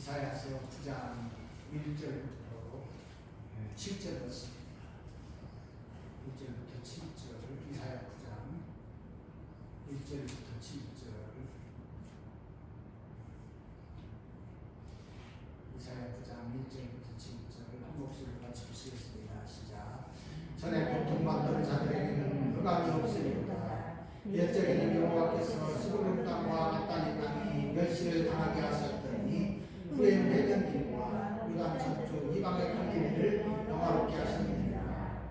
이사야서 9장 1절부터 7절이었습니다. 1절부터 7절, 이사야 9장 1절부터 7절, 이사야 9장 1절부터 7절 한 목소리로 같이 읽겠습니다. 시작. 전에 고통받던 자들에게는 흑암이 없으리로다. 옛적에는 여호와께서 수르륵 땅과 앗다니 땅이 멸시를 당하게 하셨더니 후에는 해변길과 유다 저쪽 이방의 갈릴리를 영화롭게 하셨느니라.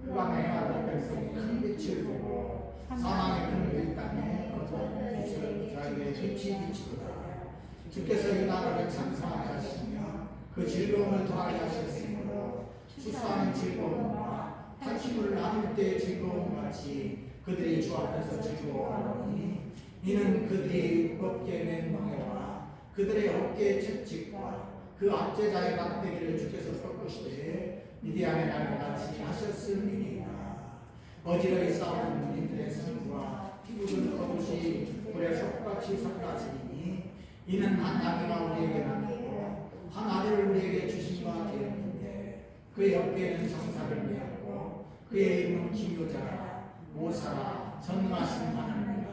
흑암에 행하던 백성이 큰 빛을 보고 사망의 큰 땅에 빛을 자기의 빛이 비치도다. 주께서 이 나라를 창성하게 하시며 그 즐거움을 더하게 하셨으므로 수사하는 즐거움과 한침을 나눌 때의 즐거움 같이 그들이 주 앞에서 즐거워하노니 이는 그들이 어깨에 맨 멍에와 그들의 어깨의 채찍과 그 압제자의 막대기를 주께서 꺾으시되 미디안의 날같이 하셨음이니라. 어지러이 싸우는 문인들의 승부와 피부를 거두시 불에 속같이 섞아지니 이는 한 나귀가 우리에게 나누고 한 아들을 우리에게 주신 바 되었는데 그의 어깨에는 정사를 메었고 그의 이름은 기묘자라 모사라 전능하신 하나님이라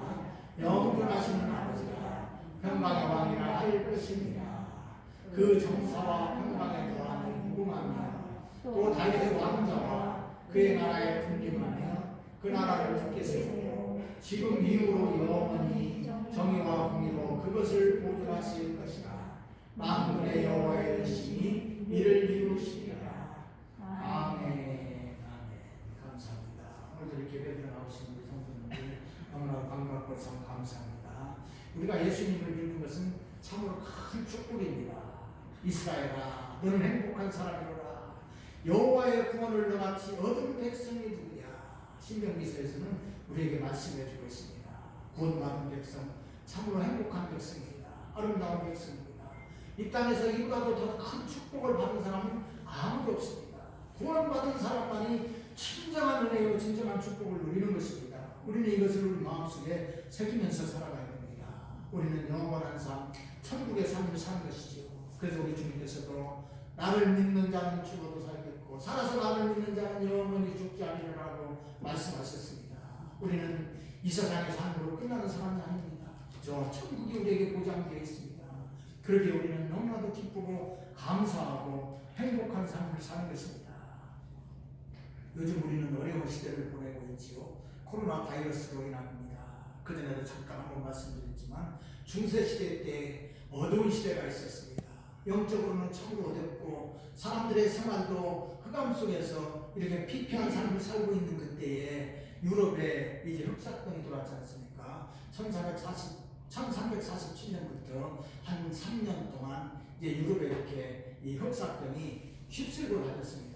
영존하시는 아버지라 평강의 왕이라 할 것이니라. 그 정사와 평강에 더하는 무궁함이여 또 다윗의 왕자와 그의 나라에 군림하며 그 나라를 굳게 세우고 지금 이후로 영원히 정의와 공의로 그것을 보존하실 것이라. 만군의 여호와의 의심이 이를 이루시리라. 아멘. 감사합니다. 오늘도 이렇게 뵙게 나오신 우리 성도님들 너무나 반갑고 참 감사합니다. 우리가 예수님을 믿는 것은 참으로 큰 축복입니다. 이스라엘아, 너는 행복한 사람이로라. 여호와의 구원을 너같이 얻은 백성이 누구냐? 신명기서에서는 우리에게 말씀해 주고 있습니다. 구원받은 백성, 참으로 행복한 백성입니다. 아름다운 백성입니다. 이 땅에서 이보다도 더 큰 축복을 받은 사람은 아무도 없습니다. 구원받은 사람만이 진정한 은혜요 진정한 축복을 누리는 것입니다. 우리는 이것을 우리 마음속에 새기면서 살아가야 됩니다. 우리는 영원한 삶, 천국의 삶을 사는 것이지요. 그래서 우리 주님께서도 나를 믿는 자는 죽어도 살겠고 살아서 나를 믿는 자는 영원히 죽지 아니라고 말씀하셨습니다. 우리는 이 세상의 삶으로 끝나는 사람이 아닙니다. 저 천국이 우리에게 보장되어 있습니다. 그러기에 우리는 너무나도 기쁘고 감사하고 행복한 삶을 사는 것입니다. 요즘 우리는 어려운 시대를 보내고 있지요. 코로나 바이러스로 인합니다. 그전에도 잠깐 한번 말씀드렸지만 중세시대 때 어두운 시대가 있었습니다. 영적으로는 참으로 어렵고 사람들의 생활도 흑암 속에서 이렇게 피폐한 삶을 살고 있는 그때에 유럽에 이제 흑사병이 들어왔지 않습니까? 1347년부터 한 3년 동안 이제 유럽에 이렇게 이 흑사병이 휩쓸고 다녔습니다.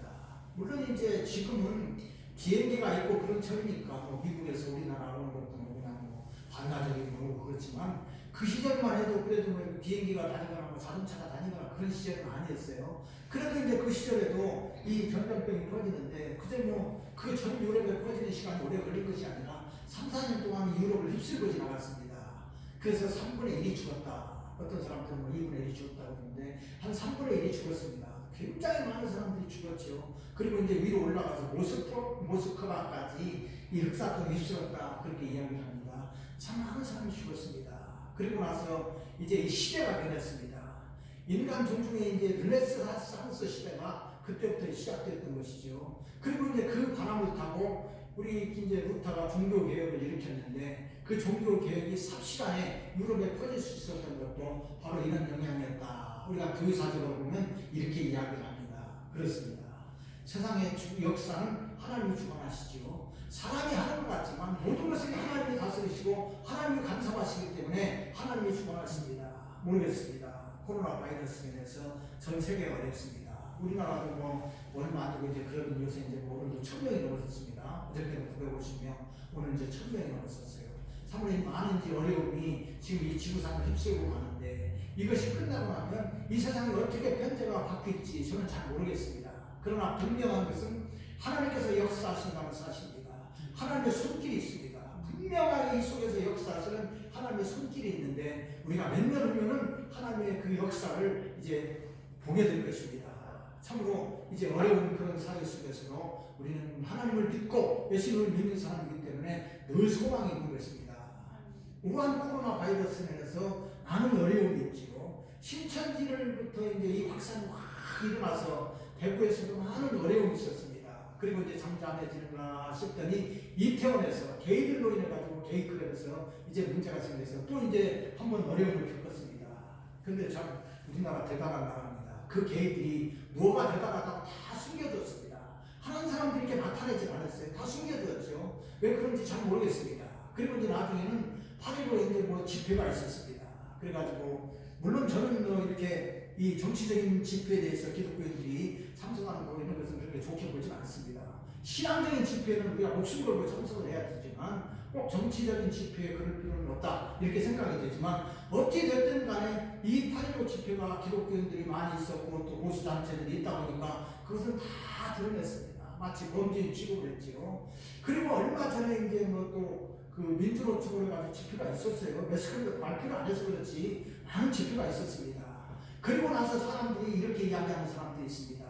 물론 이제 지금은 비행기가 있고 그런 처리니까 뭐 미국에서 우리나라 오는 것도 그냥 뭐 반나절이 모르고 그렇지만 그 시절만 해도 그래도 뭐 비행기가 다니거나 뭐 자동차가 다니거나 그런 시절은 아니었어요. 그래도 이제 그 시절에도 이 전염병이 퍼지는데 그제 뭐 그 전 유럽에 퍼지는 시간이 오래 걸린 것이 아니라 3, 4년 동안 유럽을 휩쓸고 지나갔습니다. 그래서 3분의 1이 죽었다. 어떤 사람들은 뭐 2분의 1이 죽었다고 하는데 한 3분의 1이 죽었습니다. 굉장히 많은 사람들이 죽었죠. 그리고 이제 위로 올라가서 모스크바까지 이 흑사병이 휩쓸었다. 그렇게 이야기를 합니다. 참 많은 사람이 죽었습니다. 그리고 나서 이제 이 시대가 변했습니다. 인간 종중에 이제 르네상스 시대가 그때부터 시작됐던 것이죠. 그리고 이제 그 바람을 타고 우리 이제 루터가 종교 개혁을 일으켰는데 그 종교 개혁이 삽시간에 유럽에 퍼질 수 있었던 것도 바로 이런 영향이었다. 우리가 교회사적으로 보면 이렇게 이야기를 합니다. 그렇습니다. 세상의 역사는 하나님이 주관하시지요. 사람이 하는 것 같지만 모든 것을 하나님이 다스리시고 하나님이 간섭하시기 때문에 하나님이 주관하십니다. 모르겠습니다. 코로나 바이러스에 대해서 전 세계가 어렵습니다. 우리나라도 뭐 얼마 안 되고 이제 그러면 요새 이제 뭐 오늘도 1000명이 넘었습니다. 어저께는 950명, 오늘 이제 1000명이 넘었었어요. 사모님 많은 이제 어려움이 지금 이 지구상을 휩쓸고 가는데 이것이 끝나고 나면 이 세상이 어떻게 편제가 바뀔지 저는 잘 모르겠습니다. 그러나 분명한 것은 하나님께서 역사하신다는 사실입니다. 하나님의 손길이 있습니다. 분명하게 이 속에서 역사하시는 하나님의 손길이 있는데 우리가 몇 년 후면은 하나님의 그 역사를 이제 보게 될 것입니다. 참으로 이제 어려운 그런 사회 속에서도 우리는 하나님을 믿고 예수님을 믿는 사람이기 때문에 늘 소망이 있는 것입니다. 우한 코로나 바이러스 면에서 많은 어려움이 있지요. 신천지를부터 이제 이 확산이 확 일어나서 대구에서도 많은 어려움이 있었습니다. 그리고 이제 잠잠해지는가 싶더니 이태원에서 게이들로 인해 가지고 게이클럽에서 이제 문제가 생겨서 또 이제 한번 어려움을 겪었습니다. 근데 참 우리나라 대단한 나라입니다. 그 게이들이 뭐가 대단하다고 다 숨겨졌습니다. 하는 사람들이 이렇게 나타내지 않았어요. 다 숨겨졌죠. 왜 그런지 잘 모르겠습니다. 그리고 이제 나중에는 8.15 이제 뭐 집회가 있었습니다. 그래가지고 물론 저는 뭐 이렇게 이 정치적인 집회에 대해서 기독교인들이 참석하는 거 이런 것은 그렇게 좋게 보지는 않습니다. 신앙적인 집회는 우리가 목숨 걸고 참석을 해야 되지만 꼭 정치적인 집회에 그럴 필요는 없다 이렇게 생각이 되지만 어찌 됐든 간에 이 8.15 집회가 기독교인들이 많이 있었고 또 보수단체들이 있다 보니까 그것은 다 드러냈습니다. 마치 범죄인 취급을 했지요. 그리고 얼마 전에 이제 뭐 또 그 민주노총으로 가지고 집회가 있었어요. 매스컴도 발표를 안 해서 그렇지 많은 집회가 있었습니다. 그리고 나서 사람들이 이렇게 이야기하는 사람들이 있습니다.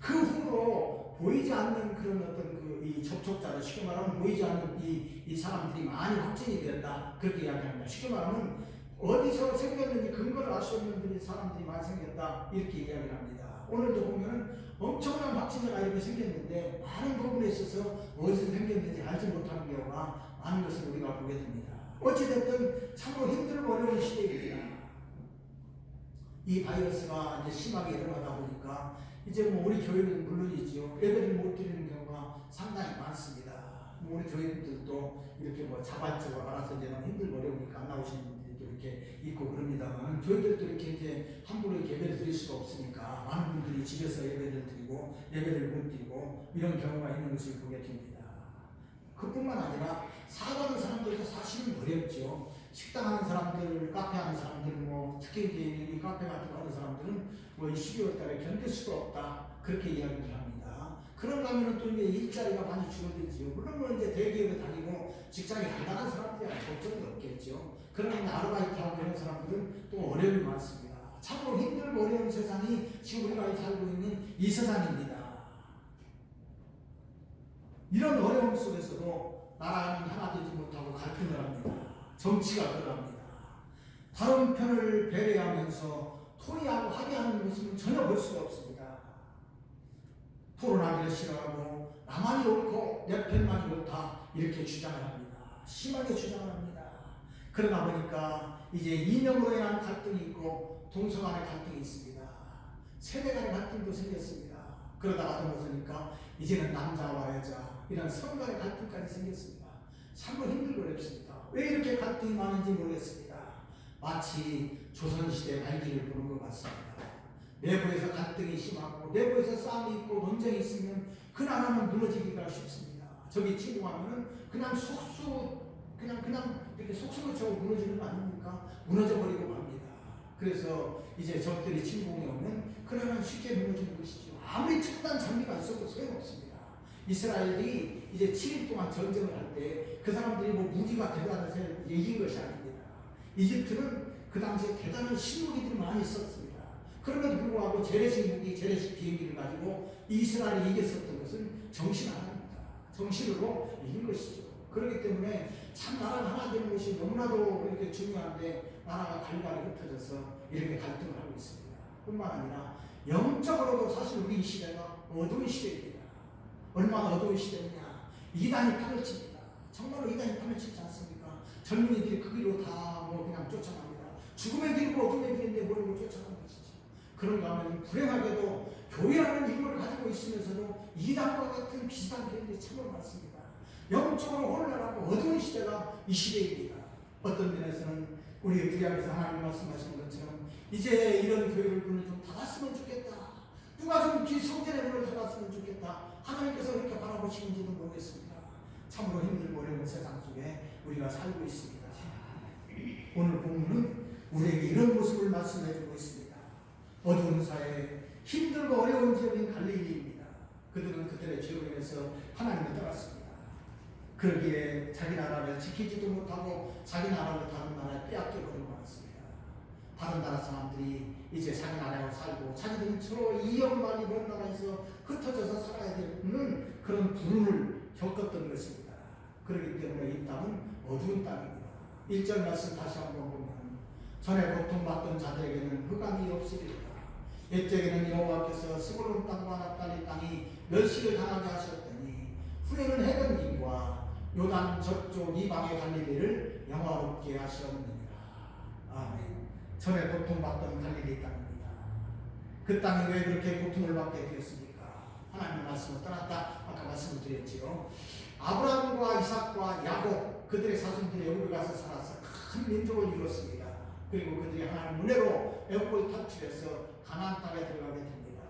그 후로 보이지 않는 그런 어떤 그 이 접촉자들, 쉽게 말하면 보이지 않는 이 사람들이 많이 확진이 된다. 그렇게 이야기합니다. 쉽게 말하면 어디서 생겼는지 근거를 알 수 없는 사람들이 많이 생겼다. 이렇게 이야기를 합니다. 오늘도 보면은 엄청난 확진자가 이렇게 생겼는데 많은 부분에 있어서 어디서 생겼는지 알지 못하는 경우가 많은 것을 우리가 보게 됩니다. 어찌됐든 참으로 힘들고 어려운 시대입니다. 이 바이러스가 이제 심하게 일어나다 보니까 이제 뭐 우리 교회는 물론이지요. 예배를 못 드리는 경우가 상당히 많습니다. 뭐 우리 교회들도 이렇게 뭐 자발적으로 알아서 이제 힘들고 어려우니까 안 나오시는 분들도 이렇게 있고 그럽니다만 저희들도 이렇게 이제 함부로 예배를 드릴 수가 없으니까 많은 분들이 집에서 예배를 드리고 예배를 못 드리고 이런 경우가 있는 것을 보게 됩니다. 그뿐만 아니라 사가는 사람들도 사실은 어렵죠. 식당 하는 사람들, 카페 하는 사람들, 뭐 특히 이제 이 카페 같은 거 하는 사람들은 뭐 이 12월 달에 견딜 수가 없다 그렇게 이야기를 합니다. 그런가 하면 또 이제 일자리가 많이 줄어들지요. 물론 뭐 이제 대기업에 다니고 직장에 간단한 사람들이 걱정이 없겠죠. 그러나 아르바이트하고 이런 사람들은 또 어려움이 많습니다. 참으로 힘들고 어려운 세상이 지금 우리가 살고 있는 이 세상입니다. 이런 어려움 속에서도 나라는 하나 되지 못하고 갈등을 합니다. 정치가 그러합니다. 다른 편을 배려하면서 토의하고 합의하는 모습은 전혀 볼 수가 없습니다. 토론하기를 싫어하고 나만이 옳고 내 편만이 옳다 이렇게 주장을 합니다. 심하게 주장을 합니다. 그러다 보니까 이제 이념으로 인한 갈등이 있고 동성 간의 갈등이 있습니다. 세대 간의 갈등도 생겼습니다. 그러다가 보니까 이제는 남자와 여자 이런 서로 간의 갈등까지 생겼습니다. 참으로 힘들고 어렵습니다. 왜 이렇게 갈등이 많은지 모르겠습니다. 마치 조선시대 말기를 보는 것 같습니다. 내부에서 갈등이 심하고 내부에서 싸움이 있고 논쟁이 있으면 그 나라는 무너지기가 쉽습니다. 저기 침공하면은 그냥 이렇게 속수로 쳐고 무너지는 거 아닙니까? 무너져버리고 맙니다. 그래서 이제 적들이 침공이 오면 그 나라는 쉽게 무너지는 것이죠. 아무리 첨단 장비가 있어도 소용없습니다. 이스라엘이 이제 7일 동안 전쟁을 할 때 그 사람들이 뭐 무기가 대단해서 이긴 것이 아닙니다. 이집트는 그 당시에 대단한 신무기들이 많이 있었습니다. 그럼에도 불구하고 재래식 무기, 재래식 비행기를 가지고 이스라엘이 이겼었던 것은 정신 하나입니다. 정신으로 이긴 것이죠. 그렇기 때문에 참 나라가 하나 되는 것이 너무나도 이렇게 중요한데 나라가 갈갈이 흩어져서 이렇게 갈등을 하고 있습니다. 뿐만 아니라 영적으로도 사실 우리 이 시대가 어두운 시대입니다. 얼마나 어두운 시대냐. 이단이 판을 칩니다. 정말로 이단이 판을 치지 않습니까? 젊은이들이 그 길로 다 뭐 그냥 쫓아갑니다. 죽음의 길이고 어둠의 길인데 뭘 쫓아가는 것이죠. 그런가 하면 불행하게도 교회라는 이름을 가지고 있으면서도 이단과 같은 비슷한 길들이 참으로 많습니다. 영적으로 혼란하고 어두운 시대가 이 시대입니다. 어떤 면에서는 우리 구약에서 하나님 말씀하신 것처럼 이제 이런 교회를 문을 좀 닫았으면 좋겠다. 누가 좀 성전의 문을 닫았으면 좋겠다. 하나님께서 그렇게 바라보시는지도 모르겠습니다. 참으로 힘들고 어려운 세상 속에 우리가 살고 있습니다. 오늘 본문은 우리에게 이런 모습을 말씀해주고 있습니다. 어두운 사회, 힘들고 어려운 지역인 갈릴리입니다. 그들은 그들의 죄로 인해서 하나님을 떠났습니다. 그러기에 자기 나라를 지키지도 못하고 자기 나라를 다른 나라에 빼앗겨버린 것 같습니다. 다른 나라 사람들이 이제 자기 나라에 살고 자기들은 저 2억 마리 먼 나라에서 흩어져서 살아야 되는 그런 불운을 겪었던 것입니다. 그렇기 때문에 이 땅은 어두운 땅입니다. 1절 말씀 다시 한번 보면 전에 고통받던 자들에게는 흑암이 없으리로다. 옛적에는 여호와께서 스불론 땅과 납달리 땅이 멸시를 당하게 하셨더니 후에는 해변길과 요단 저쪽 이방의 갈릴리를 영화롭게 하셨느니라. 아멘. 전에 고통받던 갈릴리 땅입니다. 그 땅이 왜 그렇게 고통을 받게 되었습니까? 하나님의 말씀을 떠났다. 아까 말씀을 드렸지요. 아브라함과 이삭과 야곱 그들의 자손들이 애굽에 가서 살아서 큰 민족을 이뤘습니다. 그리고 그들이 하나님 은혜로 애굽을 탈출해서 가나안 땅에 들어가게 됩니다.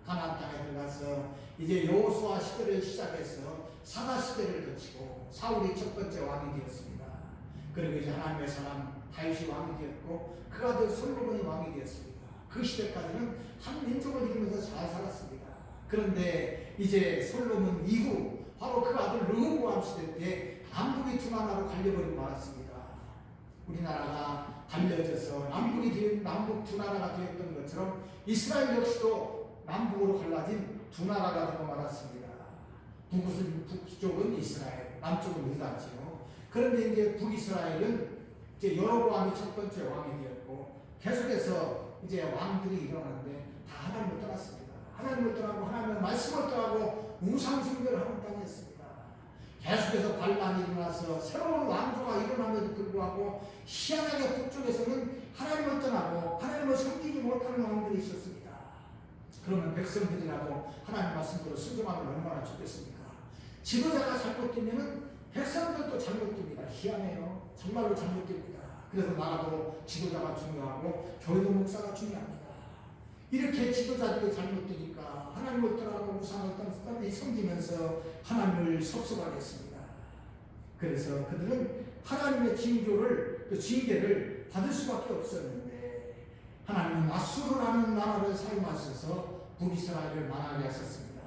가나안 땅에 들어가서 이제 여호수아 시대를 시작해서 사사 시대를 거치고 사울이 첫 번째 왕이 되었습니다. 그리고 이제 하나님의 사람 다윗이 왕이 되었고 그 아들 솔로몬이 왕이 되었습니다. 그 시대까지는 한 민족을 이루면서 잘 살았습니다. 그런데 이제 솔로몬 이후 바로 그 아들 르호보암 시대 때 남북이 두 나라로 갈려버리고 말았습니다. 우리나라가 갈려져서 남북 두 나라가 되었던 것처럼 이스라엘 역시도 남북으로 갈라진 두 나라가 되고 말았습니다. 북쪽은 이스라엘, 남쪽은 유다지요. 그런데 이제 북이스라엘은 이제 여로보암이 첫 번째 왕이 되었고 계속해서 이제 왕들이 일어나는데 다 하나님을 떠났습니다. 하나님을 떠나고 하나님의 말씀을 떠나고 우상숭배를 하는 땅이었습니다. 계속해서 반란이 일어나서 새로운 왕조가 일어남에도 불구하고 희한하게 북쪽에서는 하나님을 떠나고 하나님을 섬기지 못하는 왕들이 있었습니다. 그러면 백성들이라도 하나님 말씀대로 순종하면 얼마나 좋겠습니까? 지도자가 잘못되면 백성들도 잘못됩니다. 희한해요. 정말로 잘못됩니다. 그래서 나라도 지도자가 중요하고 교회도 목사가 중요합니다. 이렇게 지도자들이 잘못되니까 하나님을 떠나고 우상을 떠나서 섬기면서 하나님을 섭섭하게 했습니다. 그래서 그들은 하나님의 징계를 받을 수밖에 없었는데 하나님은 아수르라는 나라를 사용하셔서 북이스라엘을 망하게 하셨습니다.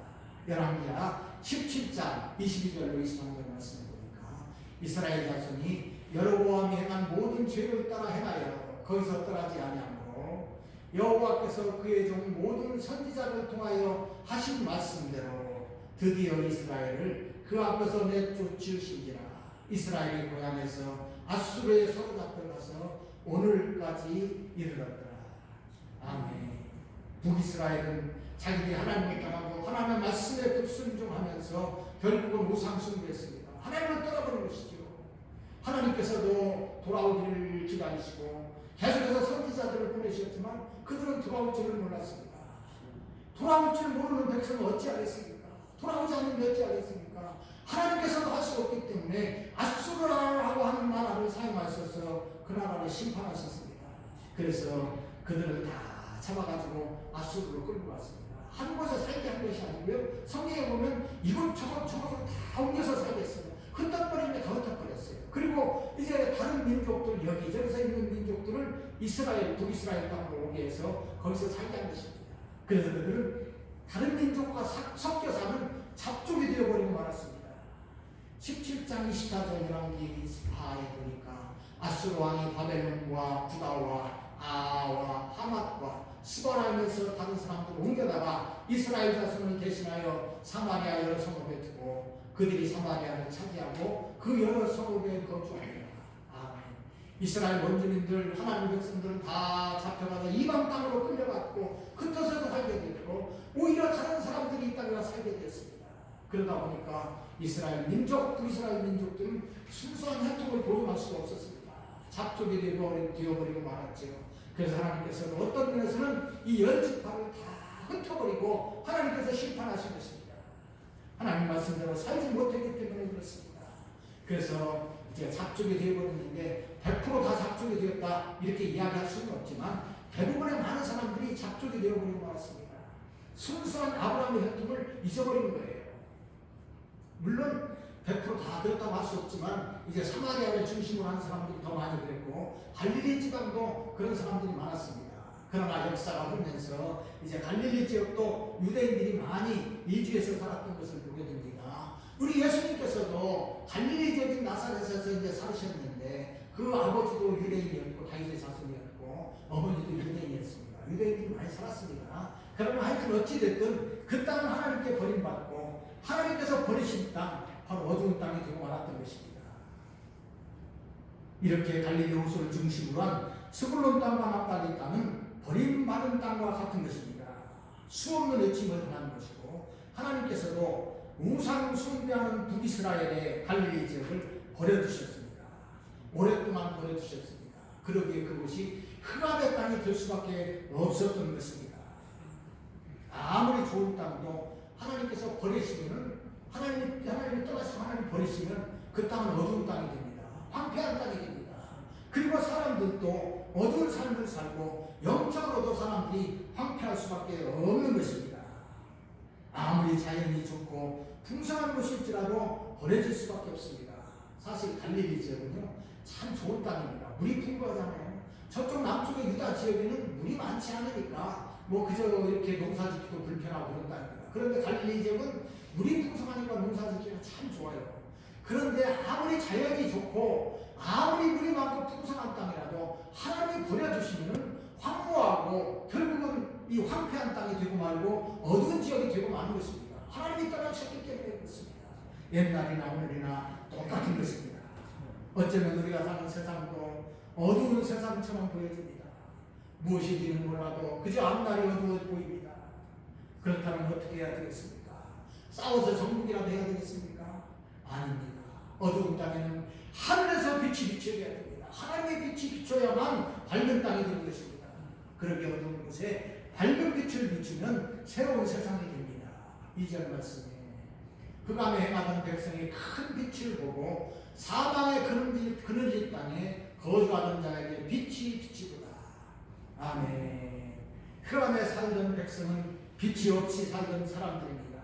열왕기하 17장 22절로 23절 말씀을 보니까 이스라엘 자손이 여로보암이 행한 모든 죄를 따라 행하여 거기서 떠나지 아니하므로 여호와께서 그의 종 모든 선지자를 통하여 하신 말씀대로 드디어 이스라엘을 그 앞에서 내쫓으신지라. 이스라엘의 고향에서 아수르에 사로잡혀가서 오늘까지 이르렀더라. 아멘. 북이스라엘은 자기들이 하나님을 떠나고 하나님의 말씀에 불순종하면서 결국은 우상숭배했습니다. 하나님을 떠나버린 것이죠. 하나님께서도 돌아오기를 기다리시고 계속해서 선지자들을 보내셨지만 그들은 돌아올 줄을 몰랐습니다. 돌아올 줄 모르는 백성은 어찌하겠습니까? 돌아오지 않으면 어찌하겠습니까? 하나님께서도 할 수 없기 때문에 아수르라고 하는 나라를 사용하셔서 그 나라를 심판하셨습니다. 그래서 그들을 다 잡아가지고 아수르로 끌고 갔습니다. 한 곳에 살게 한 것이 아니고요. 성경에 보면 이것저것 다 옮겨서 살게 했어요. 흩어버리면 다 흩어버렸어요. 그리고 이제 다른 민족들 여기저기서 있는 민족들을 북이스라엘 땅으로 오게 해서 거기서 살게 한 것입니다. 그래서 그들은 다른 민족과 섞여 사는 잡족이 되어버리고 말았습니다. 17장 24절 열왕기하에 보니까 아수르 왕이 바벨론과 구다와 아와 하맛과 수발하면서 다른 사람들을 옮겨다가 이스라엘 자손을 대신하여 사마리아 여러 성읍에 두고 그들이 사마리아를 차지하고 그 여러 성읍에 거주하니라. 아멘. 이스라엘 원주민들 하나님의 백성들은 다 잡혀가서 이방 땅으로 끌려갔고 흩어져서 살게 되고 오히려 다른 사람들이 이 땅에 와 살게 되었습니다. 그러다 보니까 이스라엘 민족들은 순수한 혈통을 보존할 수가 없었습니다. 잡족이 되어버리고 말았죠. 그래서 하나님께서는 어떤 면에서는 이 열지파를 다 흩어버리고 하나님께서 심판하신 것입니다. 하나님 말씀대로 살지 못했기 때문에 그렇습니다. 그래서 이제 잡족이 되어버렸는데 100% 다 잡족이 되었다 이렇게 이야기할 수는 없지만 대부분의 많은 사람들이 잡족이 되어버리고 말았습니다. 순수한 아브라함의 혈통을 잊어버린 거예요. 물론 100% 다 그렇다고 할 수 없지만 이제 사마리아를 중심으로 하는 사람들이 더 많이 그랬고 갈릴리 지방도 그런 사람들이 많았습니다. 그러나 역사가 흐르면서 이제 갈릴리 지역도 유대인들이 많이 이주해서 살았던 것을 보게 됩니다. 우리 예수님께서도 갈릴리 지역인 나사렛에서 이제 사셨는데 그 아버지도 유대인이었고 다윗의 자손이었고 어머니도 유대인이었습니다. 유대인들이 많이 살았습니다. 그러나 하여튼 어찌됐든 그 땅은 하나님께 버림받고 하나님께서 버리신 땅, 바로 어두운 땅이 되고 말았던 것입니다. 이렇게 갈릴리 호수를 중심으로 한 스불론 땅과 납달리 땅은 버림받은 땅과 같은 것입니다. 수없는 외침을 당하는 것이고 하나님께서도 우상 숭배하는 북이스라엘의 갈릴리 지역을 버려두셨습니다. 오랫동안 버려두셨습니다. 그러기에 그곳이 흑암의 땅이 될 수밖에 없었던 것입니다. 아무리 좋은 땅도 하나님께서 버리시면 하나님이 떠나시고 하나님 버리시면 그 땅은 어두운 땅이 됩니다. 황폐한 땅이 됩니다. 그리고 사람들도 어두운 삶을 살고 영적으로도 사람들이 황폐할 수밖에 없는 것입니다. 아무리 자연이 좋고 풍성한 곳일지라도 버려질 수밖에 없습니다. 사실 갈릴리 지역은요 참 좋은 땅입니다. 물이 풍부하잖아요. 저쪽 남쪽의 유다 지역에는 물이 많지 않으니까 뭐 그저 이렇게 농사짓기도 불편하고 그런 땅입니다. 그런데 갈릴리 지역은 물이 풍성하니까 농사짓기가 참 좋아요. 그런데 아무리 자연이 좋고 아무리 물이 많고 풍성한 땅이라도 하나님이 버려주시면 황무하고 결국은 이 황폐한 땅이 되고 말고 어두운 지역이 되고 마는 것입니다. 하나님이 떠나셨기 때문에 그렇습니다. 옛날이나 오늘이나 똑같은 것입니다. 어쩌면 우리가 사는 세상도 어두운 세상처럼 보여집니다. 무엇인지는 몰라도 그저 앞날이 어두워 보입니다. 그렇다면 어떻게 해야 되겠습니까? 싸워서 정복이라도 해야 되겠습니까? 아닙니다. 어두운 땅에는 하늘에서 빛이 비춰야 됩니다. 하나님의 빛이 비춰야만 밝은 땅이 되는 것입니다. 그렇게 어두운 곳에 밝은 빛을 비추면 새로운 세상이 됩니다. 2절 말씀에 흑암에 행하던 백성이 큰 빛을 보고 사망의 그늘진 땅에 거주하던 자에게 빛이 비치도다. 아멘. 흑암에 살던 백성은 빛이 없이 살던 사람들입니다.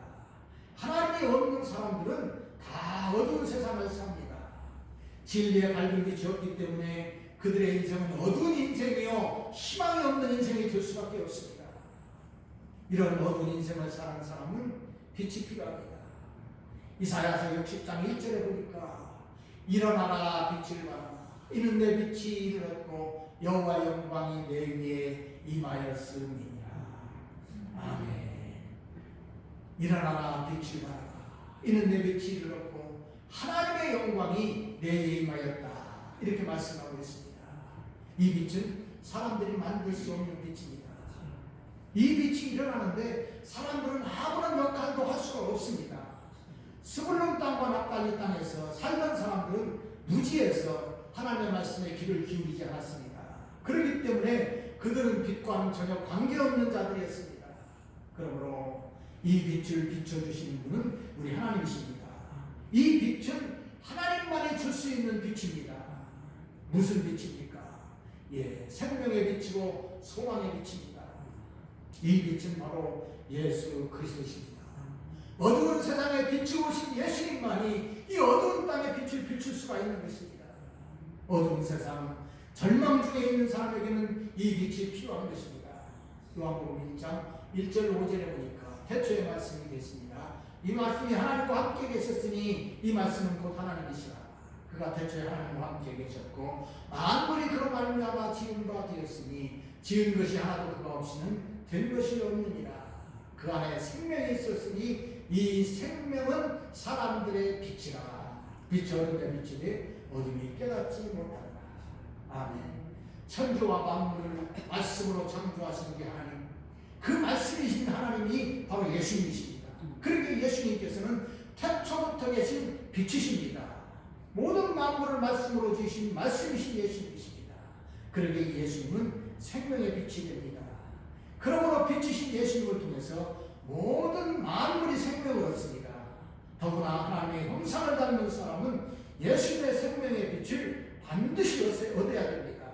하나님이 없는 사람들은 다 어두운 세상을 삽니다. 진리의 밝은 빛이 없기 때문에 그들의 인생은 어두운 인생이요 희망이 없는 인생이 될 수밖에 없습니다. 이런 어두운 인생을 사는 사람은 빛이 필요합니다. 이사야서 60장 1절에 보니까 일어나라 빛을 발하라 이는 내 빛이 이르렀고 여호와 영광이 내 위에 임하였음이니라. 아멘. 일어나라 빛을 발하라 이는 내 빛이 이르렀고 하나님의 영광이 내 위에 임하였다. 이렇게 말씀하고 있습니다. 이 빛은 사람들이 만들 수 없는 빛입니다. 이 빛이 일어나는데 사람들은 아무런 역할도 할 수가 없습니다. 스불론 땅과 납달리 땅에서 살던 사람들은 무지해서 하나님의 말씀에 귀를 기울이지 않았습니다. 그렇기 때문에 그들은 빛과는 전혀 관계없는 자들이었습니다. 그러므로 이 빛을 비춰주시는 분은 우리 하나님이십니다. 이 빛은 하나님만이 줄 수 있는 빛입니다. 무슨 빛입니까? 생명의 빛이고 소망의 빛입니다. 이 빛은 바로 예수 그리스도십니다. 어두운 세상에 비추오신 예수님만이 이 어두운 땅에 빛을 비출 수가 있는 것입니다. 어두운 세상, 절망 중에 있는 사람에게는 이 빛이 필요한 것입니다. 요한복음 1장 1절 5절에 보니까 태초의 말씀이 계십니다. 이 말씀이 하나님과 함께 계셨으니 이 말씀은 곧 하나님이시라. 그가 태초에 하나님과 함께 계셨고 만물이 그로 말미암아 지은 바 되었으니 지은 것이 하나도 그가 없이는 된 것이 없느니라. 그 안에 생명이 있었으니 이 생명은 사람들의 빛이라. 빛이 어둠에 비치되 어둠이 깨닫지 못한다. 아멘. 천지와 만물을 말씀으로 창조하신 게 하나님, 그 말씀이신 하나님이 바로 예수님이십니다. 그렇게 예수님께서는 태초부터 계신 빛이십니다. 모든 만물을 말씀으로 지으신 말씀이신 예수님이십니다. 그러게 예수님은 생명의 빛이 됩니다. 그러므로 빛이신 예수님을 통해서 모든 만물이 생명을 얻습니다. 더구나 하나님의 형상을 닮은 사람은 예수님의 생명의 빛을 반드시 얻어야 됩니다.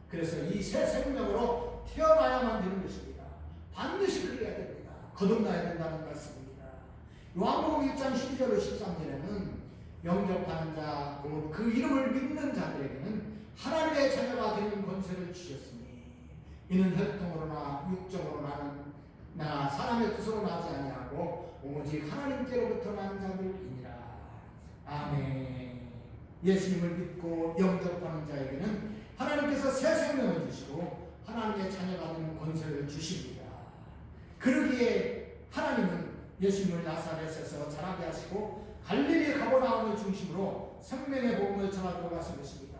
그래서 이 새 생명으로 태어나야만 되는 것입니다. 반드시 그래야 됩니다. 거듭나야 된다는 말씀입니다. 요한복음 1장 12절로 13절에는 영접하는 자, 곧 그 이름을 믿는 자들에게는 하나님의 자녀가 되는 권세를 주셨으니 이는 혈통으로나 육정으로 나 사람의 뜻으로 나지 아니하고 오직 하나님께로부터 난 자들이니라. 아멘. 예수님을 믿고 영접하는 자에게는 하나님께서 새 생명을 주시고 하나님의 자녀가 되는 권세를 주십니다. 그러기에 하나님은 예수님을 나사렛에서 자라게 하시고 갈릴리 가버나움을 중심으로 생명의 복음을 전하도록 하신 것입니다.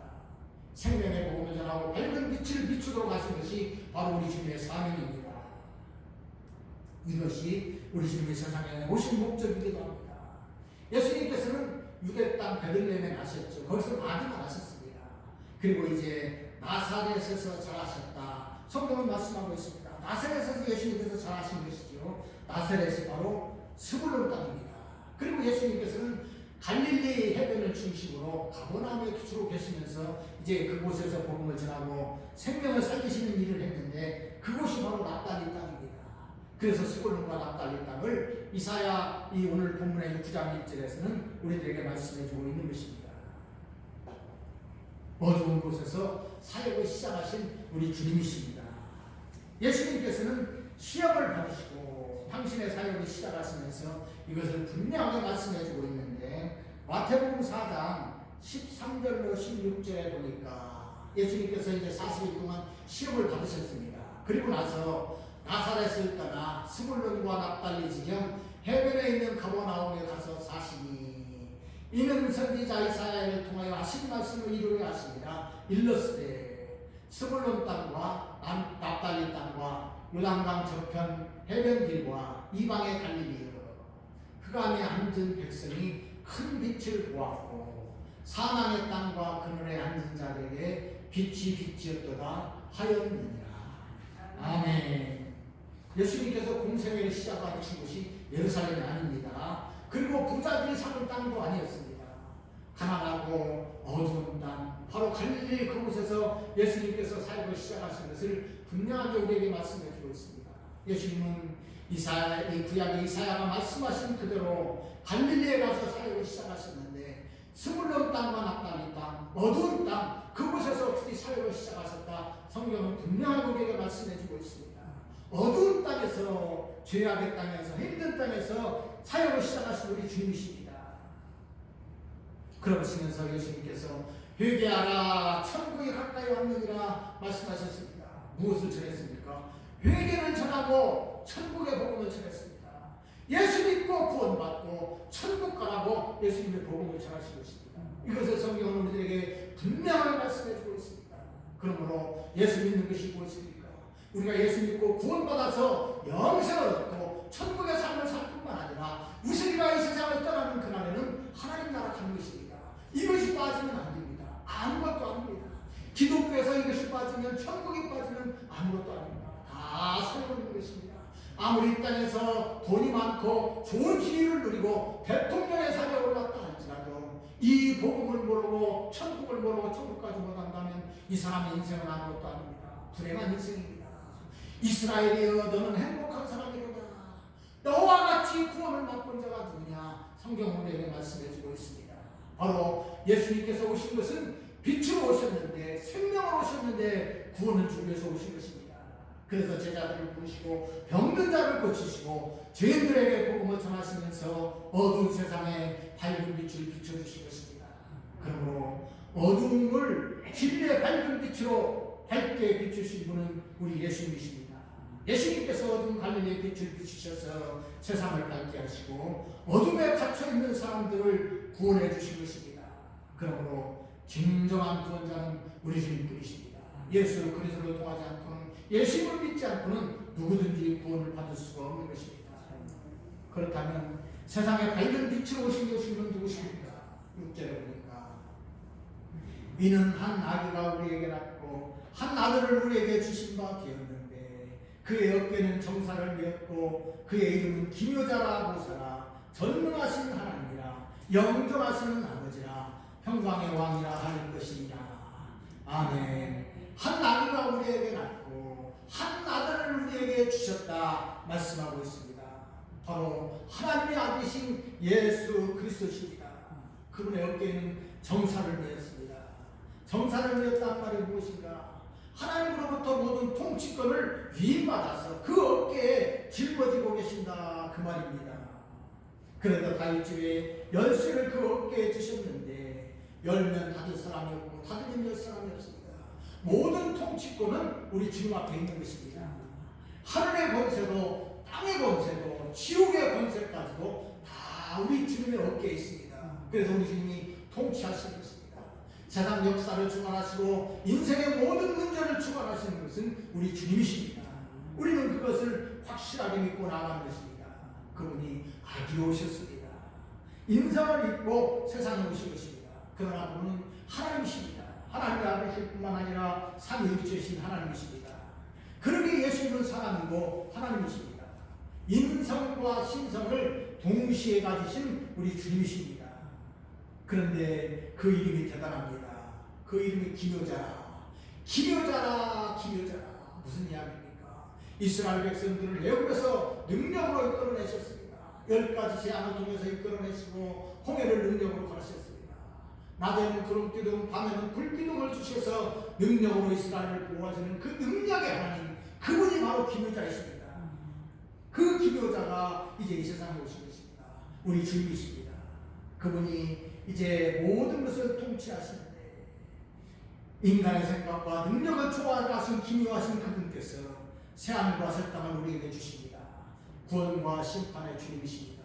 생명의 복음을 전하고 밝은 빛을 비추도록 하신 것이 바로 우리 주님의 사명입니다. 이것이 우리 주님의 세상에 오신 목적이기도 합니다. 예수님께서는 유대 땅 베들레헴에 나셨죠. 거기서 아기만 나셨습니다. 그리고 이제 나사렛에서 자라셨다. 성경은 말씀하고 있습니다. 나사렛에서 예수님께서 자라신 것이죠. 나사렛이 바로 스불론 땅입니다. 그리고 예수님께서는 갈릴리 해변을 중심으로 가버나움에 주로 계시면서 이제 그곳에서 복음을 전하고 생명을 살리시는 일을 했는데 그곳이 바로 납달리 땅입니다. 그래서 스불론과 납달리 땅을 이사야 이 오늘 본문의 9장 1절에서는 우리들에게 말씀해 주고 있는 것입니다. 어두운 곳에서 사역을 시작하신 우리 주님이십니다. 예수님께서는 시험을 받으시고 당신의 사역을 시작하시면서 이것을 분명하게 말씀해 주고 있는데 마태복음 4장 13절로 16절에 보니까 예수님께서 이제 40일 동안 시험을 받으셨습니다. 그리고 나서 나사렛을 떠나 스불론과 납달리 지경 해변에 있는 가버나움에 가서 사시니 이는 선지자 이사야를 통하여 하신 말씀을 이루려 하시니라. 일러스되 스불론 땅과 납달리 땅과 요단강 저편 해변길과 이방의 갈릴리여 흑암에 앉은 백성이 큰 빛을 보았고 사망의 땅과 그늘에 앉은 자들에게 빛이 빛이었도다 하였느니라. 아멘. 예수님께서 공생애를 시작하신 곳이 예루살렘이 아닙니다. 그리고 부자들이 사는 땅도 아니었습니다. 가난하고 어두운 땅, 바로 갈릴리 그곳에서 예수님께서 사역을 시작하신 것을 분명하게 우리에게 말씀해 주고 있습니다. 예수님은 이사야, 이 구약의 이사야가 말씀하신 그대로 갈릴리에 가서 사역을 시작하셨는데 스불론 땅과 납달리 땅, 어두운 땅 그곳에서 사역을 시작하셨다. 성경은 분명하게 우리에게 말씀해 주고 있습니다. 어두운 땅에서 죄악의 땅에서 힘든 땅에서 사역을 시작하신 우리 주님이십니다. 그러시면서 예수님께서 회개하라 천국이 가까이 왔느니라 말씀하셨습니다. 무엇을 전했습니까? 회개를 전하고 천국의 복음을 전했습니다. 예수 믿고 구원받고 천국 가라고 예수님의 복음을 전하신 것입니다. 이것을 성경은 우리들에게 분명하게 말씀해 주고 있습니다. 그러므로 예수 믿는 것이 무엇입니까? 우리가 예수 믿고 구원받아서 영생을 얻고 천국의 삶을 살 뿐만 아니라 우리가 이 세상을 떠나는 그날에는 하나님 나라 가는 것입니다. 이것이 빠지면 안 됩니다. 아무것도 아닙니다. 기독교에서 이것이 빠지면 천국이 빠지면 아무것도 아닙니다. 다 소용없는 것입니다. 아무리 이 땅에서 돈이 많고 좋은 지위를 누리고 대통령의 자리에 올랐다 할지라도 이 복음을 모르고 천국을 모르고 천국까지 못한다면 이 사람의 인생은 아무것도 아닙니다. 불행한 인생입니다. 이스라엘이여 너는 행복한 사람이로다. 너와 같이 구원을 맛본 자가 누구냐. 성경은 우리에게 말씀해 주고 있습니다. 바로 예수님께서 오신 것은 빛으로 오셨는데 생명으로 오셨는데 구원을 주기 위해서 오신 것입니다. 그래서 제자들을 부르시고 병든 자를 고치시고 죄인들에게 복음을 전하시면서 어두운 세상에 밝은 빛을 비춰주신 것입니다. 그러므로 어두움을 진리의 밝은 빛으로 밝게 비추신 분은 우리 예수님이십니다. 예수님께서 어두운 갈릴리의 빛을 비추셔서 세상을 밝게 하시고 어둠에 갇혀있는 사람들을 구원해 주신 것입니다. 그러므로 진정한 구원자는 우리 주님뿐이십니다. 예수 그리스도를 통하지 않고는 예수님을 믿지 않고는 누구든지 구원을 받을 수가 없는 것입니다. 그렇다면 세상에 밝은 빛으로 오신 예수님은 누구십니까? 6절에 보니까 이는 한 아기가 우리에게 낳고 한 아들을 우리에게 주신 바 되었는데 그의 어깨는 정사를 메었고 그의 이름은 기묘자라 보사라 전능하신 하나님이라 영존하시는 아버지라 평강의 왕이라 하는 것이니라. 아멘. 한 아기가 우리에게 낳고 한 아들을 우리에게 주셨다 말씀하고 있습니다. 바로 하나님의 아들이신 예수 그리스도십니다. 그분의 어깨에는 정사를 메었습니다. 정사를 메었다는 말이 무엇인가? 하나님으로부터 모든 통치권을 위임받아서 그 어깨에 짊어지고 계신다 그 말입니다. 그래서 다윗집에 열쇠를 그 어깨에 주셨는데 열면 닫을 사람이 없고 닫으면 열 사람이 없습니다. 모든 통치권은 우리 주님 앞에 있는 것입니다. 하늘의 권세도 땅의 권세도 지옥의 권세까지도 다 우리 주님의 어깨에 있습니다. 그래서 우리 주님이 통치하시는 것입니다. 세상 역사를 주관하시고 인생의 모든 문제를 주관하시는 것은 우리 주님이십니다. 우리는 그것을 확실하게 믿고 나가는 것입니다. 그분이 아기 오셨습니다. 인성을 입고 세상에 오신 것입니다. 그러나 그분은 하나님이십니다. 하나님의 아버지실 뿐만 아니라 삼위일체이신 하나님이십니다. 그러기에 예수님은 사람이고 하나님이십니다. 인성과 신성을 동시에 가지신 우리 주님이십니다. 그런데 그 이름이 대단합니다. 그 이름이 기묘자라. 기묘자라, 기묘자라. 무슨 이야기입니까? 이스라엘 백성들을 애굽에서 능력으로 이끌어내셨습니다. 10가지 재앙을 통해서 이끌어내시고 홍해를 능력으로 가르쳤습니다. 낮에는 구름기둥, 밤에는 불기둥을 주셔서 능력으로 이스라엘을 보호하시는 그 능력의 하나님, 그분이 바로 기묘자이십니다. 그 기묘자가 이제 이 세상에 오신 것입니다. 우리 주님이십니다. 그분이 이제 모든 것을 통치하시는데 인간의 생각과 능력을 초월하신 기묘하신 그분께서 새하늘과 새 땅을 우리에게 주십니다. 구원과 심판의 주님이십니다.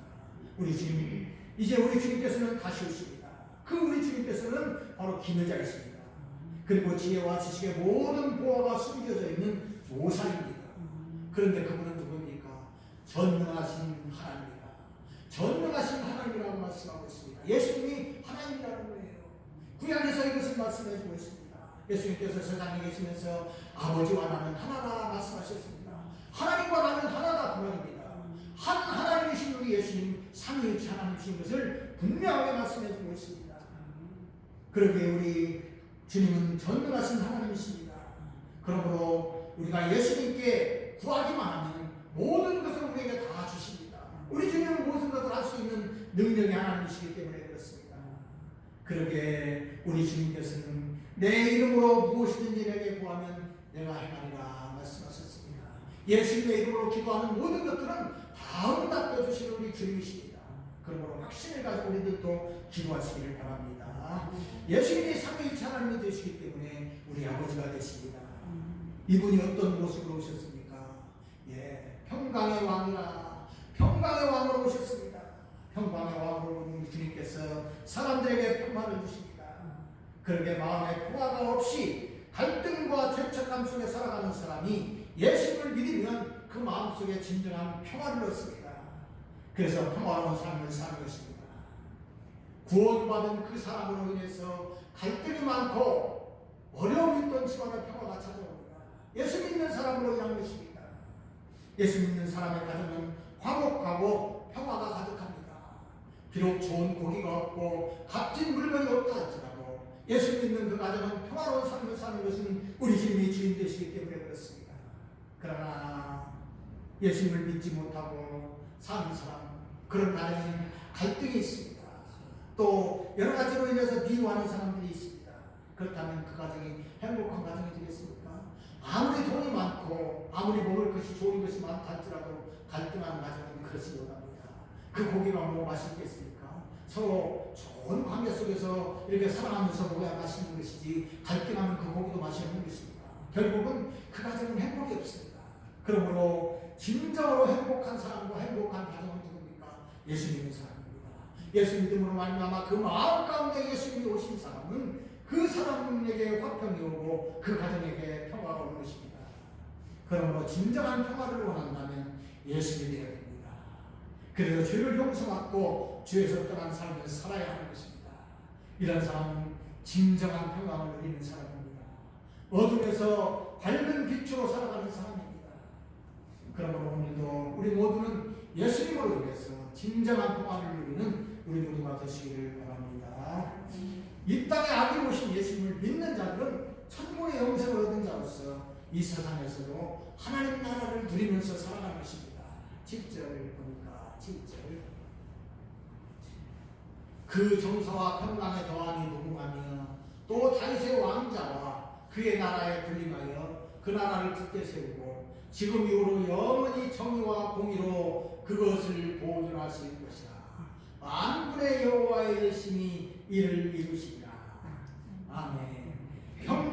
우리 주님, 이제 우리 주님께서는 다시 오십니다. 그 우리 주님께서는 바로 기묘자이십니다. 그리고 지혜와 지식의 모든 보화가 숨겨져 있는 모사입니다. 그런데 그분은 누굽니까? 전능하신 하나님이다. 전능하신 하나님이라고 말씀하고 있습니다. 예수님이 하나님이라는 거예요. 구약에서 이것을 말씀해주고 있습니다. 예수님께서 세상에 계시면서 아버지와 나는 하나다 말씀하셨습니다. 하나님과 나는 하나다 그 말입니다. 한 하나님이신 우리 예수님, 삼위일체 하나님이신 것을 분명하게 말씀해주고 있습니다. 그러기에 우리 주님은 전능하신 하나님이십니다. 그러므로 우리가 예수님께 구하기만 하면 모든 것을 우리에게 다 주십니다. 우리 주님은 모든 것을 할 수 있는 능력의 하나님이시기 때문에 그렇습니다. 그러기에 우리 주님께서는 내 이름으로 무엇이든지 내게 구하면 내가 행하리라 말씀하셨습니다. 예수님의 이름으로 기도하는 모든 것들은 다 응답해 주시는 우리 주님이십니다. 그러므로 확신을 가지고 우리들도 기도하시기를 바랍니다. 예수님이 삼위일체 하나님이 되시기 때문에 우리 아버지가 되십니다. 이분이 어떤 모습으로 오셨습니까? 평강의 왕이라 평강의 왕으로 오셨습니다. 평강의 왕으로 오신 주님께서 사람들에게 평화를 주십니다. 그렇게 마음에 평화가 없이 갈등과 죄책감 속에 살아가는 사람이 예수를 믿으면 그 마음속에 진정한 평화를 얻습니다. 그래서 평화로운 삶을 사는 것입니다. 구원받은 그 사람으로 인해서 갈등이 많고 어려움이 있던 집안의 평화가 찾아옵니다. 예수 믿는 사람으로 인한 것입니다. 예수 믿는 사람의 가정은 화목하고 평화가 가득합니다. 비록 좋은 고기가 없고 값진 물건이 없다 할지라도 예수 믿는 그 가정은 평화로운 삶을 사는 것은 우리 주님이 주인 되시기 때문에 그렇습니다. 그러나 예수님을 믿지 못하고 사는 사람, 그런 가정에는 갈등이 있습니다. 또 여러 가지로 인해서 비유하는 사람들이 있습니다. 그렇다면 그 가정이 행복한 가정이 되겠습니까? 아무리 돈이 많고 아무리 먹을 것이 좋은 것이 많다 할지라도 갈등하는 가정은 그렇지 못합니다. 그 고기가 뭐 맛있겠습니까? 서로 좋은 관계 속에서 이렇게 사랑하면서 먹어야 맛있는 것이지 갈등하면 그 고기도 맛이 없는 것입니다. 결국은 그 가정은 행복이 없습니다. 그러므로 진정으로 행복한 사람과 행복한 가정은 누굽니까? 예수 믿는 사람입니다. 예수 믿음으로 말미암아 그 마음 가운데 예수님이 오신 사람은 그 사람에게 화평이 오고 그 가정에게 평화가 오는 것입니다. 그러므로 진정한 평화를 원한다면 예수 믿어야 됩니다. 그래서 죄를 용서받고 죄에서 떠난 삶을 살아야 하는 것입니다. 이런 사람은 진정한 평강을 누리는 사람입니다. 어둠에서 밝은 빛으로 살아가는 사람입니다. 그러므로 오늘도 우리 모두는 예수님으로 인해서 진정한 평화를 누리는 우리 모두가 되시기를 바랍니다. 이 땅에 아기 오신 예수님을 믿는 자들은 천국의 영생을 얻은 자로서 이 세상에서도 하나님 나라를 누리면서 살아가는 것입니다. 7절 보니까 7절 그 정사와 평강에 더하니 무궁하며 또 다윗의 왕자와 그의 나라에 군림하여 그 나라를 굳게 세우고 지금 이후로 영원히 정의와 공의로 그것을 보존하실 것이라. 만군의 여호와의 열심히 이를 이루시리라. 아멘.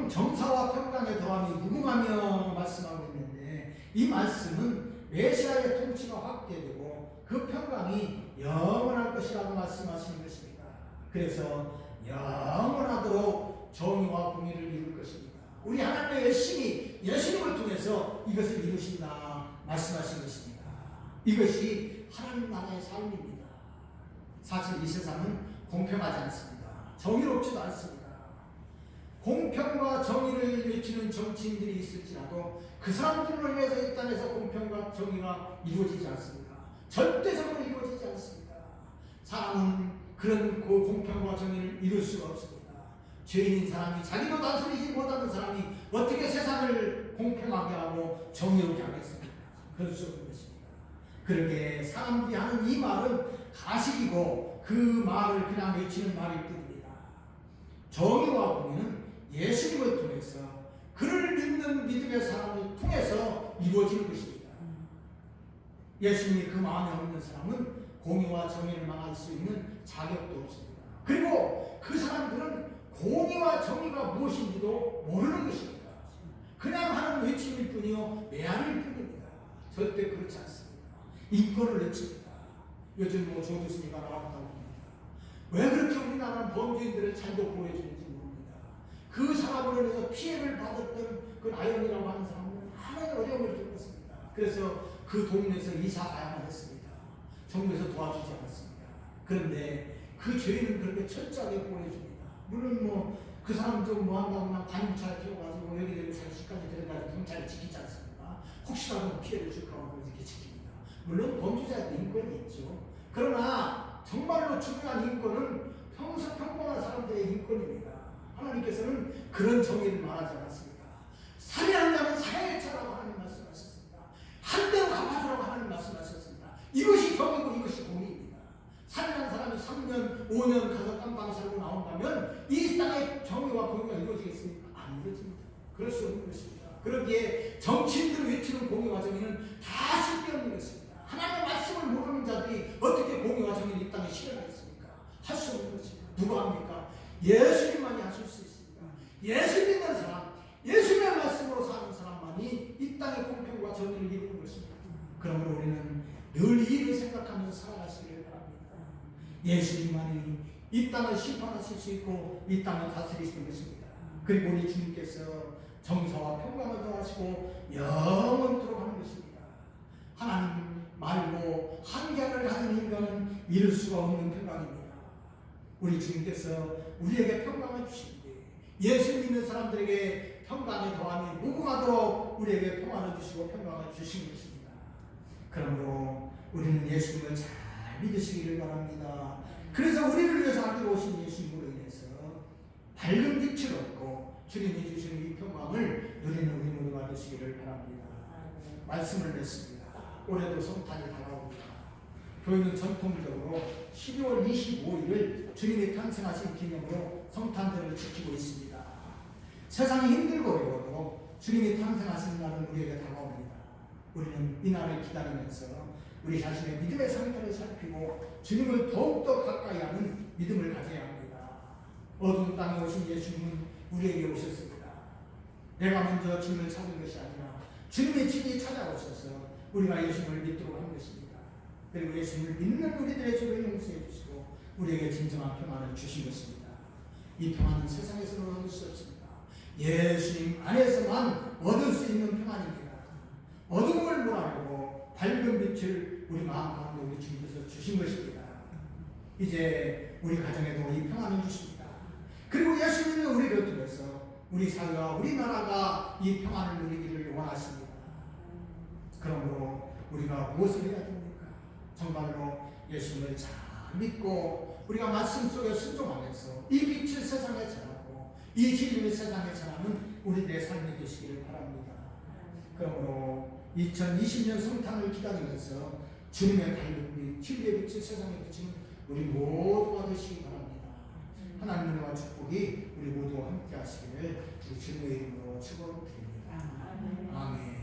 정사와 평강의 더함이 무궁하며 말씀하고 있는데, 이 말씀은 메시아의 통치가 확대되고 그 평강이 영원할 것이라고 말씀하시는 것입니다. 그래서 영원하도록 정의와 공의를 이룰 것입니다. 우리 하나님의 열심히 예수님을 통해서 이것을 이루신다 말씀하신 것입니다. 이것이 하나님 나라의 삶입니다. 사실 이 세상은 공평하지 않습니다. 정의롭지도 않습니다. 공평과 정의를 외치는 정치인들이 있을지라도 그 사람들로 인해서 이 땅에서 공평과 정의가 이루어지지 않습니다. 절대적으로 이루어지지 않습니다. 사람은 그런 그 공평과 정의를 이룰 수가 없습니다. 죄인인 사람이, 자기도 다스리지 못하는 사람이 어떻게 세상을 공평하게 하고 정의롭게 하겠습니까? 그럴 수 없는 것입니다. 그렇게 사람들이 하는 이 말은 가식이고 그 말을 그냥 외치는 말일 뿐입니다. 정의와 공의는 예수님을 통해서, 그를 믿는 믿음의 사람을 통해서 이루어지는 것입니다. 예수님이 그 마음에 없는 사람은 공의와 정의를 망할 수 있는 자격도 없습니다. 그리고 그 사람들은 공의와 정의가 무엇인지도 모르는 것입니다. 그냥 하는 외침일 뿐이요 메아릴 뿐입니다. 절대 그렇지 않습니다. 인권을 외칩니다. 요즘 조 교수님가 나왔다고 합니다. 왜 그렇게 우리나라는 범죄인들을 잘도 보호해주는지 모릅니다. 그 사람으로 인해서 피해를 받았던 그 나연이라고 하는 사람은 하나의 어려움을 겪었습니다. 그래서 그 동네에서 이사 가야만 했습니다. 정부에서 도와주지 않았습니다. 그런데 그 죄인은 그렇게 철저하게 보호해줍니다. 물론 그 사람 좀 한다고 그냥 관찰 키워가지고 여기저기 자식까지 데려가지고 경찰이 지키지 않습니까? 혹시라도 피해를 줄까 봐 이렇게 지킵니다. 물론 범죄자한테 인권이 있죠. 그러나 정말로 중요한 인권은 평범한 사람들의 인권입니다. 하나님께서는 그런 정의를 말하지 않았습니다. 살인한 자는 살해에 처라고 하나님 말씀하셨습니다. 한 대로 갚아주라고 하나님 말씀하셨습니다. 이것이 정의고 이것이 공의입니다. 살인한 사람이 3년, 5년 가서 깜빵 살고 나온다면 이 땅에 정의와 공의가 이루어지겠습니까? 안 이루어집니다. 그럴 수 없는 것입니다. 그러기에 정치인들 외치는 공의와 정의는 다 쓸데없는 것입니다. 하나님의 말씀을 모르는 자들이 어떻게 공의와 정의를 이 땅에 실현하겠습니까? 할 수 없는 것입니다. 누가 합니까? 예수님만이 하실 수 있습니다. 예수 믿는 사람, 예수님의 말씀으로 사는 사람만이 이 땅의 공평과 정의를 이루는 것입니다. 그러므로 우리는 늘 이를 생각하면서 살아가시기를 바랍니다. 예수님만이 이 땅을 심판하실 수 있고 이 땅을 다스리시는 것입니다. 그리고 우리 주님께서 정사와 평강을 더하시고 영원토록 하는 것입니다. 하나님 말고 한계를 가진 인간은 이룰 수가 없는 평강입니다. 우리 주님께서 우리에게 평강을 주시는데, 예수 믿는 사람들에게 평강의 더함이 무궁하도록 우리에게 평안을 주시고 평강을 주신 것입니다. 그러므로 우리는 예수님을 잘 믿으시기를 바랍니다. 그래서 우리를 위해서 하기로 오신 예수님으로 인해서 밝은 빛을 얻고 주님이 주시는 이 평강을 누리는 우리 모두가 되시기를 바랍니다. 말씀을 맺습니다. 올해도 성탄이 다가옵니다. 교회는 전통적으로 12월 25일을 주님이 탄생하신 기념으로 성탄절을 지키고 있습니다. 세상이 힘들고 어려워도 주님이 탄생하신 날은 우리에게 다가옵니다. 우리는 이 날을 기다리면서 우리 자신의 믿음의 상태를 살피고 주님을 더욱더 가까이 하는 믿음을 가져야 합니다. 어두운 땅에 오신 예수님은 우리에게 오셨습니다. 내가 먼저 주님을 찾은 것이 아니라 주님의 친히 찾아오셔서 우리가 예수님을 믿도록 한 것입니다. 그리고 예수님을 믿는 우리들의 죄를 용서해 주시고 우리에게 진정한 평안을 주신 것입니다. 이 평안은 세상에서는 얻을 수 없습니다. 예수님 안에서만 얻을 수 있는 평안입니다. 어둠을 몰아내고 밝은 빛을 우리 마음 가운데 우리 주님께서 주신 것입니다. 이제 우리 가정에도 이 평안을 주십니다. 그리고 예수님은 우리를 통해서 우리 사회와 우리나라가 이 평안을 누리기를 원하십니다. 그러므로 우리가 무엇을 해야 됩니까? 정말로 예수님을 잘 믿고 우리가 말씀 속에 순종하면서 이 빛을 세상에 전하고 이 진리를 세상에 전하는 우리들의 삶이 되시기를 바랍니다. 그러므로 2020년 성탄을 기다리면서 주님의 밝은 빛, 진리의 빛을 세상에 비치는 우리 모두가 되시기 바랍니다. 하나님의 은혜와 축복이 우리 모두와 함께 하시기를 주님의 이름으로 축원드립니다. 아멘.